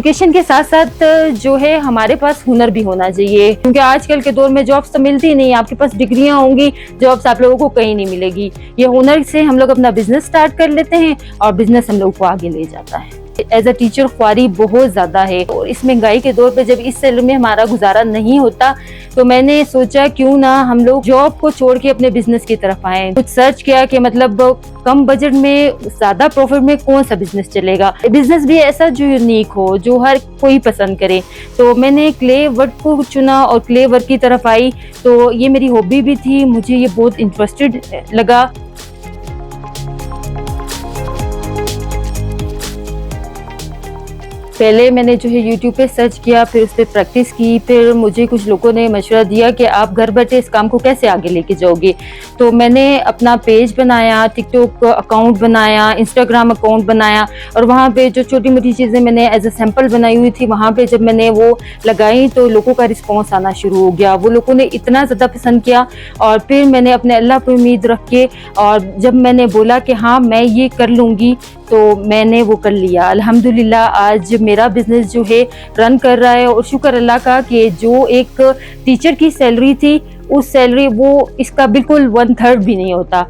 Education के साथ साथ जो है हमारे पास हुनर भी होना चाहिए, क्योंकि आजकल के दौर में जॉब्स तो मिलती नहीं। आपके पास डिग्रियां होंगी, जॉब्स आप लोगों को कहीं नहीं मिलेगी। ये हुनर से हम लोग अपना बिजनेस स्टार्ट कर लेते हैं और बिजनेस हम लोग को आगे ले जाता है। एज अ टीचर ख्वारी बहुत ज़्यादा है और इस महंगाई के दौर पे जब इस सैलरी में हमारा गुजारा नहीं होता तो मैंने सोचा क्यों ना हम लोग जॉब को छोड़ के अपने बिजनेस की तरफ आए। कुछ सर्च किया कि मतलब कम बजट में ज़्यादा प्रॉफिट में कौन सा बिजनेस चलेगा, बिजनेस भी ऐसा जो यूनिक हो, जो हर कोई पसंद करे। तो मैंने क्ले वर्क को चुना और क्ले वर्क की तरफ आई। तो ये मेरी हॉबी भी थी, मुझे ये बहुत इंटरेस्टेड लगा। पहले मैंने जो है यूट्यूब पे सर्च किया, फिर उस पर प्रैक्टिस की। फिर मुझे कुछ लोगों ने मशवरा दिया कि आप घर बैठे इस काम को कैसे आगे लेके जाओगे। तो मैंने अपना पेज बनाया, टिकटॉक अकाउंट बनाया, इंस्टाग्राम अकाउंट बनाया और वहाँ पे जो छोटी मोटी चीज़ें मैंने एज अ सैम्पल बनाई हुई थी, वहाँ पे जब मैंने वो लगाई तो लोगों का रिस्पॉन्स आना शुरू हो गया। वो लोगों ने इतना ज़्यादा पसंद किया और फिर मैंने अपने अल्लाह पर उम्मीद रख के और जब मैंने बोला कि हाँ मैं ये कर लूँगी तो मैंने वो कर लिया। अल्हम्दुलिल्लाह आज मेरा बिजनेस जो है रन कर रहा है और शुक्र अल्लाह का कि जो एक टीचर की सैलरी थी उस सैलरी वो इसका बिल्कुल 1/3 भी नहीं होता।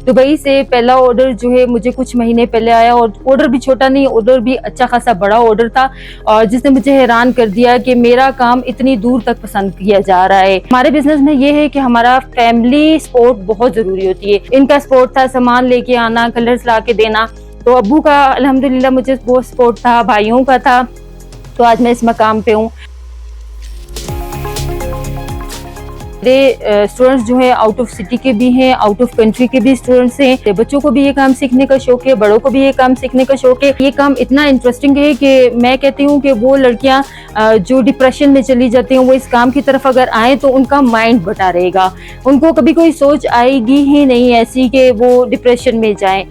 दुबई से पहला ऑर्डर जो है मुझे कुछ महीने पहले आया और ऑर्डर भी छोटा नहीं, ऑर्डर भी अच्छा खासा बड़ा ऑर्डर था और जिसने मुझे हैरान कर दिया कि मेरा काम इतनी दूर तक पसंद किया जा रहा है। हमारे बिजनेस में ये है कि हमारा फैमिली सपोर्ट बहुत जरूरी होती है। इनका सपोर्ट था सामान लेके आना, कलर्स ला के देना। तो अब्बू का अल्हम्दुलिल्लाह मुझे बहुत सपोर्ट था, भाइयों का था, तो आज मैं इस मकाम पे हूँ। मेरे स्टूडेंट्स जो है आउट ऑफ सिटी के भी हैं, आउट ऑफ कंट्री के भी स्टूडेंट्स हैं। बच्चों को भी ये काम सीखने का शौक है, बड़ों को भी ये काम सीखने का शौक है। ये काम इतना इंटरेस्टिंग है कि मैं कहती हूँ कि वो लड़कियाँ जो डिप्रेशन में चली जाती हैं वो इस काम की तरफ अगर आए तो उनका माइंड बटा रहेगा। उनको कभी कोई सोच आएगी ही नहीं ऐसी कि वो डिप्रेशन में जाएं।